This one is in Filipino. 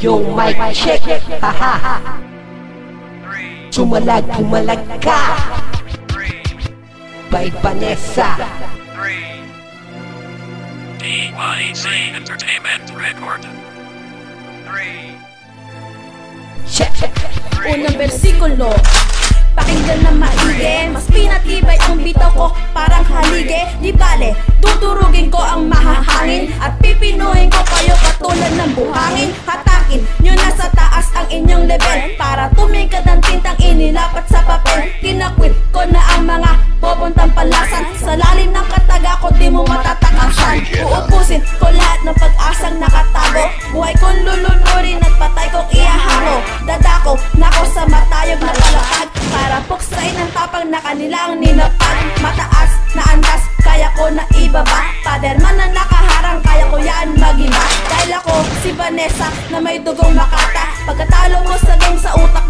Yung mic check, haha. Tumalag ka by Vanessa. DYC Entertainment Record. Check. Unang bersikulo, pakinggan na maigi. Mas pinatibay ang bitaw ko, parang halige. Di bale, dudurugin ko ang mahahangin at pipinuhin ko kayo katulad ng buhangin. Hatakin nyo na sa taas ang inyong level para tumingkad ang tintang inilapat sa papel. Kinakwit ko na ang mga pupuntang palasan. Sa lalim ng kataga ko di mo matatakasyan. Uupusin ko lahat ng pag-asang nakatago. Buhay kong lulunurin at patay kong ihahango. Dadako nako sa matayog na palakad para puksain ang tapang na kanilang ninapag. Mataas na antas, kaya ko na ibaba. Paderman na nakaharang, kaya ko yan magina. Dahil ako si Vanessa na may dugong makata. Pagkatalo mo sa game sa utak